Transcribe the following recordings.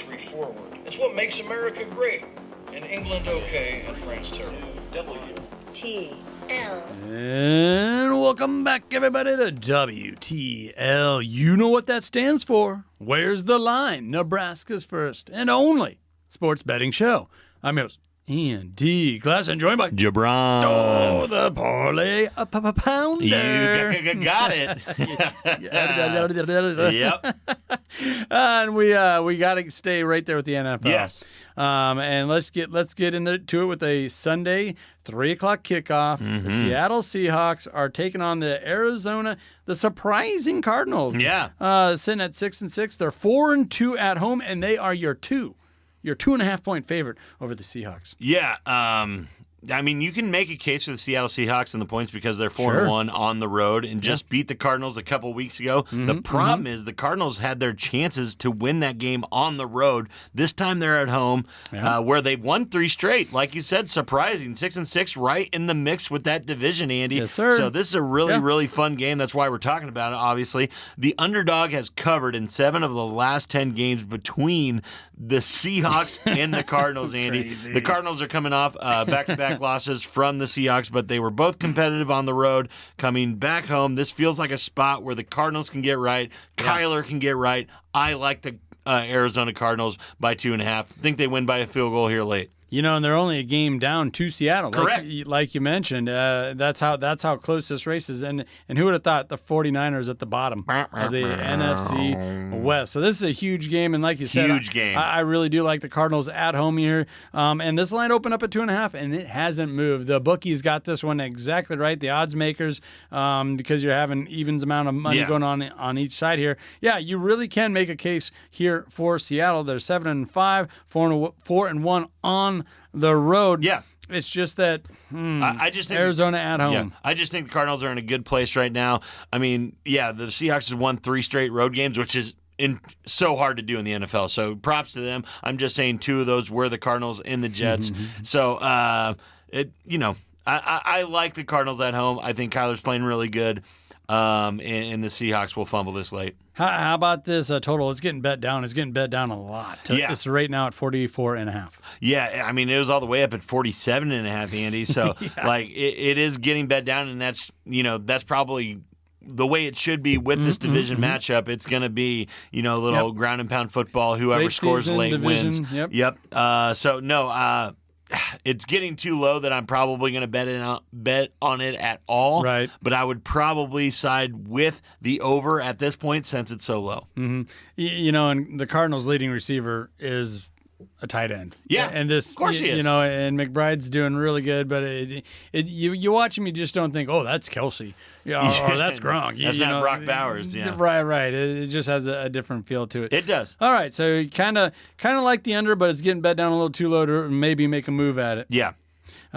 century forward. It's what makes America great, and England okay, and France terrible. WTL. And welcome back, everybody, to WTL. You know what that stands for. Where's the line? Nebraska's first and only sports betting show. I'm your host, Andy Glass, and joined by Jabron. Oh, the parlay pounder. You got it. Yep. And we got to stay right there with the NFL. Yes. And let's get into it with a Sunday 3:00 kickoff. The Seattle Seahawks are taking on the surprising Cardinals. Yeah. Sitting at 6-6. They're 4-2 at home, and they are your 2.5 point favorite over the Seahawks. Yeah. I mean, you can make a case for the Seattle Seahawks and the points because they're 4-1 on the road and just beat the Cardinals a couple weeks ago. The problem is the Cardinals had their chances to win that game on the road. This time they're at home where they've won 3 straight. Like you said, surprising. 6-6, right in the mix with that division, Andy. Yes, sir. So this is a really fun game. That's why we're talking about it, obviously. The underdog has covered in 7 of the last 10 games between the Seahawks and the Cardinals, Andy. Crazy. The Cardinals are coming off back-to-back losses from the Seahawks, but they were both competitive on the road. Coming back home, this feels like a spot where the Cardinals can get right. Kyler can get right. I like the Arizona Cardinals by 2.5. I think they win by a field goal here late. You know, and they're only a game down to Seattle. Correct. Like you mentioned, that's how close this race is. And who would have thought the 49ers at the bottom of the NFC West? So this is a huge game. And like you said, Huge game. I really do like the Cardinals at home here. And this line opened up at 2.5, and it hasn't moved. The bookies got this one exactly right. The odds makers, because you're having evens amount of money going on each side here. Yeah, you really can make a case here for Seattle. They're 7-5, 4-1 on the road. Yeah. It's just that I just think Arizona at home. Yeah, I just think the Cardinals are in a good place right now. I mean, the Seahawks have won 3 straight road games, which is so hard to do in the NFL. So props to them. I'm just saying 2 of those were the Cardinals and the Jets. So, I like the Cardinals at home. I think Kyler's playing really good. And the Seahawks will fumble this late. How about this total? It's getting bet down. It's getting bet down a lot. Yeah. It's right now at 44.5. Yeah, I mean, it was all the way up at 47.5, Andy. So, it is getting bet down, and that's probably the way it should be with this division matchup. It's going to be, a little ground and pound football. Whoever Late scores season late division. wins. Yep. It's getting too low that I'm probably going to bet on it at all. Right. But I would probably side with the over at this point since it's so low. And the Cardinals' leading receiver is a tight end. Yeah, and this, of course he is. And McBride's doing really good, but you watch him, you just don't think, oh, that's Kelsey, or that's Gronk. That's not Brock Bowers. Yeah, right. It just has a different feel to it. It does. All right, so kind of like the under, but it's getting bet down a little too low to maybe make a move at it. Yeah.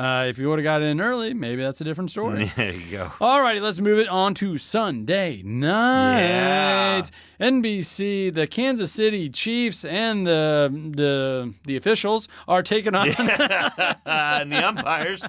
If you would have got in early, maybe that's a different story. There you go. All righty, let's move it on to Sunday night. Yeah. NBC, the Kansas City Chiefs, and the officials are taking on and the umpires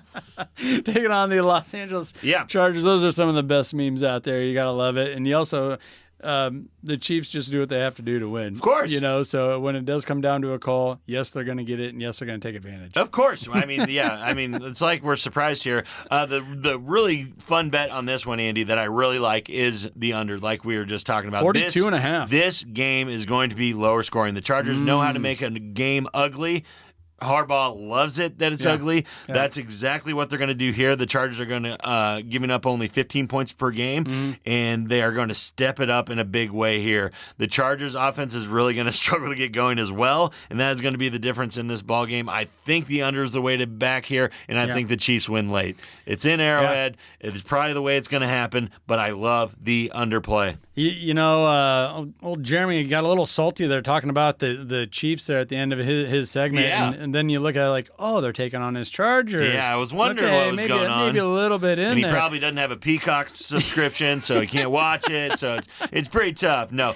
taking on the Los Angeles Chargers. Those are some of the best memes out there. You gotta love it, and you also. The Chiefs just do what they have to do to win. Of course. So when it does come down to a call, yes, they're going to get it, and yes, they're going to take advantage. Of course. I mean, it's like we're surprised here. The really fun bet on this one, Andy, that I really like is the under, like we were just talking about. 42.5. This game is going to be lower scoring. The Chargers know how to make a game ugly. Harbaugh loves it that it's ugly. Yeah. That's exactly what they're going to do here. The Chargers are going to giving up only 15 points per game, and they are going to step it up in a big way here. The Chargers' offense is really going to struggle to get going as well, and that is going to be the difference in this ball game. I think the under is the way to back here, and I think the Chiefs win late. It's in Arrowhead. It's probably the way it's going to happen, but I love the underplay. Old Jeremy got a little salty there talking about the Chiefs there at the end of his segment, and then you look at it like, oh, they're taking on his Chargers. Yeah, I was wondering what was going on. Maybe a little bit in and he there. Probably doesn't have a Peacock subscription, so he can't watch it. So it's pretty tough. No,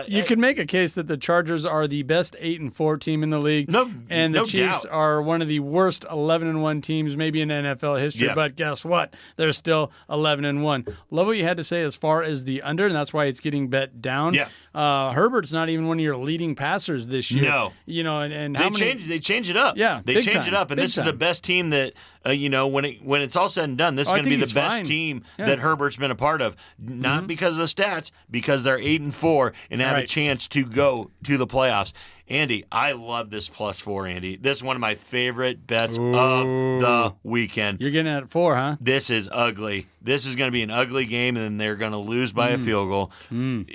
you could make a case that the Chargers are the best 8-4 team in the league. And the Chiefs are one of the worst 11-1 teams maybe in NFL history. Yeah. But guess what? They're still 11-1. Love what you had to say as far as the under, and that's why it's getting bet down. Yeah. Herbert's not even one of your leading passers this year. No. And they change it up. Yeah, they change it up, and this is the best team that when it's all said and done, this is going to be the best team that Herbert's been a part of. Not because of the stats, because they're 8-4 and have a chance to go to the playoffs. Andy, I love this +4, Andy. This is one of my favorite bets of the weekend. You're getting it at 4, huh? This is ugly. This is going to be an ugly game, and then they're going to lose by a field goal.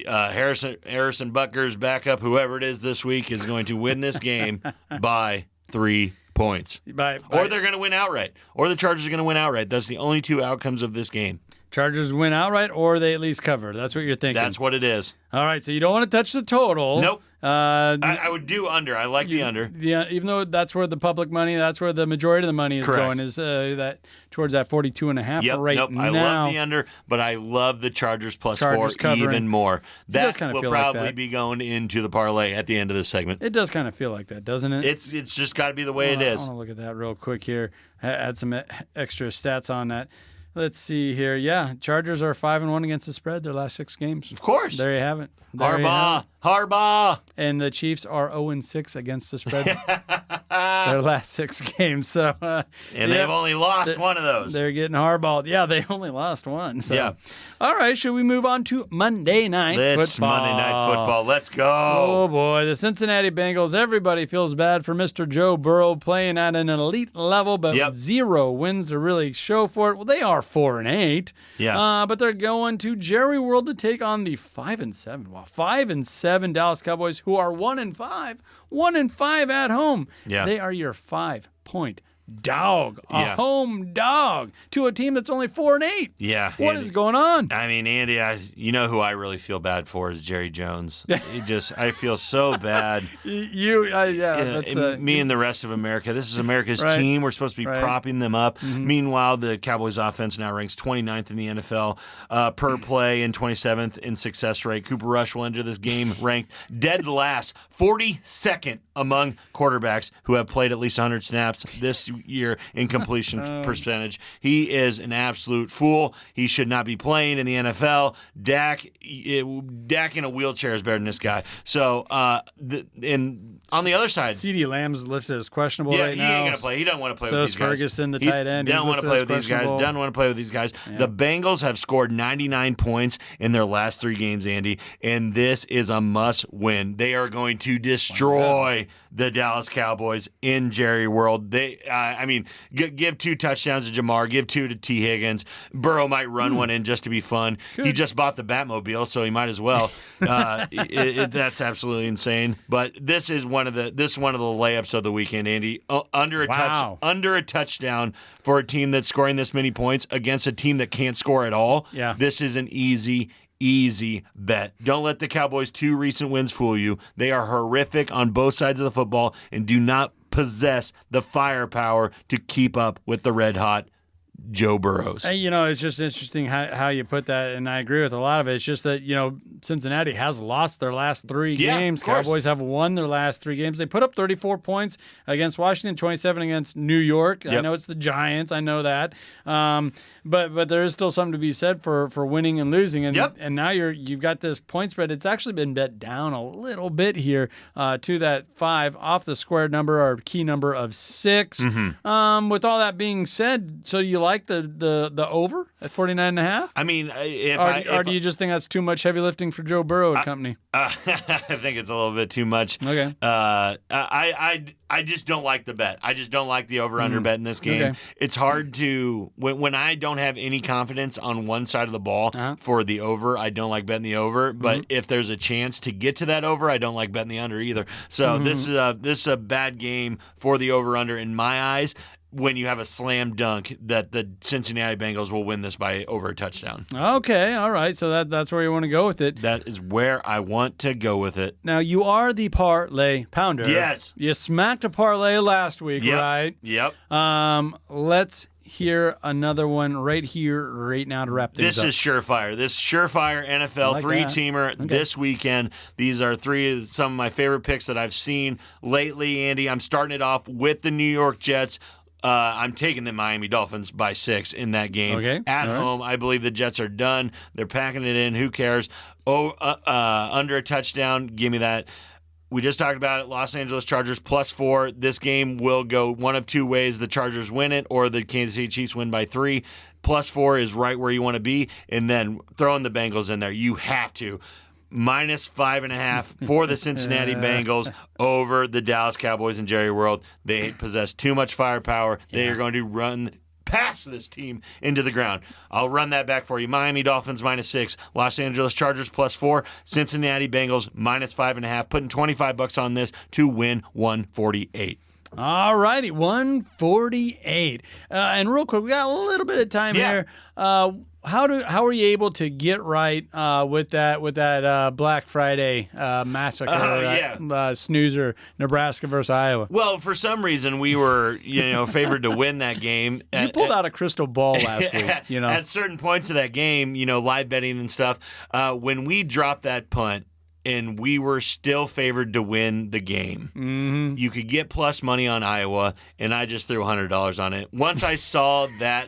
Harrison Butker's backup, whoever it is this week, is going to win this game by 3 points. Or they're going to win outright. Or the Chargers are going to win outright. That's the only two outcomes of this game. Chargers win outright, or they at least cover. That's what you're thinking. That's what it is. All right, so you don't want to touch the total. Nope. I would do under. I like the under. Yeah, even though that's where the public money, that's where the majority of the money is going, is that towards that 42.5 right now. I love the under, but I love the Chargers +4 covering even more. That will probably like that. be going into the parlay at the end of this segment. It does kind of feel like that, doesn't it? It's just got to be the way it is. I want to look at that real quick here. Add some extra stats on that. Let's see here. Yeah, Chargers are 5-1 against the spread their last 6 games. Of course. There you have it. Harbaugh. And the Chiefs are 0-6 against the spread their last 6 games. So they've only lost one of those. They're getting hardballed. Yeah, they only lost one. So. Yeah. All right, should we move on to Monday Night Football? Monday Night Football. Let's go. Oh, boy. The Cincinnati Bengals, everybody feels bad for Mr. Joe Burrow playing at an elite level, but with 0 wins to really show for it. Well, they are 4-8. Yeah. But they're going to Jerry World to take on the 5-7. Wow, 5-7 Dallas Cowboys, who are 1-5. 1-5 at home. Yeah. They are your 5-point dog, home dog to a team that's only 4-8. Yeah. What is going on? I mean, Andy, you know who I really feel bad for is Jerry Jones. I feel so bad. Me and the rest of America. This is America's team. We're supposed to be propping them up. Mm-hmm. Meanwhile, the Cowboys offense now ranks 29th in the NFL per play and 27th in success rate. Cooper Rush will enter this game ranked dead last, 42nd among quarterbacks who have played at least 100 snaps this year in completion percentage. He is an absolute fool. He should not be playing in the NFL. Dak in a wheelchair is better than this guy. So, on the other side, CeeDee Lamb's listed as questionable right now. Yeah, he ain't going to play. He doesn't want to play with these guys. So is Ferguson, the tight end. Doesn't want to play with these guys. Doesn't want to play with these guys. Yeah. The Bengals have scored 99 points in their last 3 games, Andy, and this is a must-win. They are going to destroy the Dallas Cowboys in Jerry World. Give 2 touchdowns to Jamar, give 2 to T. Higgins. Burrow might run one in just to be fun. Good. He just bought the Batmobile, so he might as well. That's absolutely insane. But this is one of the layups of the weekend, Andy. Under a touchdown for a team that's scoring this many points against a team that can't score at all. Yeah. This is an easy bet. Don't let the Cowboys' 2 recent wins fool you. They are horrific on both sides of the football and do not possess the firepower to keep up with the red-hot Joe Burrows. It's just interesting how you put that, and I agree with a lot of it. It's just that, Cincinnati has lost their last 3 games. Cowboys have won their last 3 games. They put up 34 points against Washington, 27 against New York. Yep. I know it's the Giants. I know that. But there is still something to be said for winning and losing. And now you've got this point spread. It's actually been bet down a little bit here to that 5 off the square number or key number of 6. Mm-hmm. With all that being said, so you like the over at 49.5? I mean, or do you just think that's too much heavy lifting for Joe Burrow and company? I think it's a little bit too much. Okay. I just don't like the bet. I just don't like the over-under bet in this game. Okay. It's hard to when I don't have any confidence on one side of the ball for the over. I don't like betting the over. But if there's a chance to get to that over, I don't like betting the under either. So this is a bad game for the over-under in my eyes. When you have a slam dunk that the Cincinnati Bengals will win this by over a touchdown. Okay, all right. So that's where you want to go with it. That is where I want to go with it. Now, you are the parlay pounder. Yes. You smacked a parlay last week, right? Yep. Let's hear another one right here, right now to wrap things up. This is surefire. This surefire NFL 3-teamer this weekend. These are some of my favorite picks that I've seen lately, Andy. I'm starting it off with the New York Jets. I'm taking the Miami Dolphins by 6 in that game. Okay. At home, I believe the Jets are done. They're packing it in. Who cares? Under a touchdown. Give me that. We just talked about it. Los Angeles Chargers +4. This game will go one of two ways. The Chargers win it or the Kansas City Chiefs win by 3. +4 is right where you want to be. And then throwing the Bengals in there. You have to. -5.5 for the Cincinnati Bengals over the Dallas Cowboys and Jerry World. They possess too much firepower. They are going to run past this team into the ground. I'll run that back for you. Miami Dolphins -6, Los Angeles Chargers +4, Cincinnati Bengals -5.5. Putting $25 on this to win 148. All righty, 148. And real quick, we got a little bit of time here. How are you able to get right with that Black Friday massacre, snoozer, Nebraska versus Iowa? Well, for some reason we were favored to win that game. You pulled out a crystal ball last week. At certain points of that game, live betting and stuff. When we dropped that punt, and we were still favored to win the game. Mm-hmm. You could get plus money on Iowa, and I just threw $100 on it. Once I saw that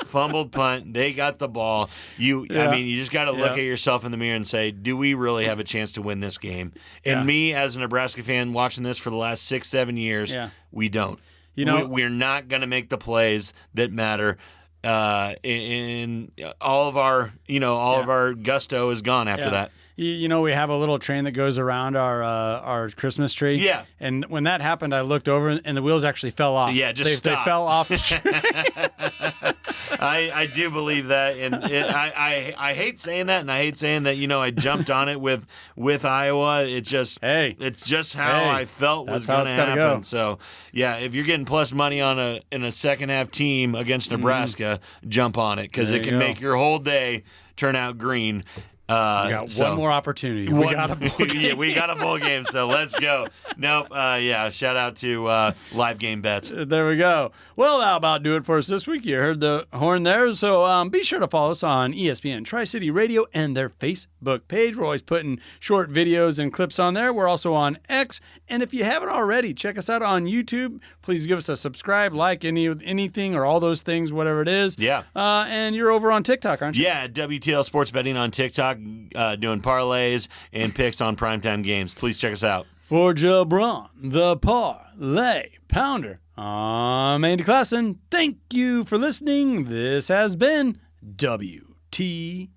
fumbled punt, they got the ball. You just got to look at yourself in the mirror and say, do we really have a chance to win this game? And me, as a Nebraska fan, watching this for the last 6-7 years, we don't. We're not going to make the plays that matter. In all of our, of our gusto is gone after that. We have a little train that goes around our Christmas tree. Yeah. And when that happened, I looked over and the wheels actually fell off. Yeah, they fell off the tree. I do believe that, and I hate saying that, and I hate saying that. I jumped on it with Iowa. It's just how I felt was going to happen. Go. So if you're getting plus money on in a second half team against Nebraska, jump on it because it can make your whole day turn out green. We got one more opportunity. We got a bowl game. We got a bowl game, so let's go. Nope. Shout out to Live Game Bets. There we go. Well, that'll about do it for us this week. You heard the horn there. So be sure to follow us on ESPN Tri-City Radio and their Facebook page. We're always putting short videos and clips on there. We're also on X. And if you haven't already, check us out on YouTube. Please give us a subscribe, like anything or all those things, whatever it is. Yeah. And you're over on TikTok, aren't you? Yeah, WTL Sports Betting on TikTok. Doing parlays and picks on primetime games. Please check us out. For Jabron, the Parlay Pounder, I'm Andy Klassen. Thank you for listening. This has been WTL.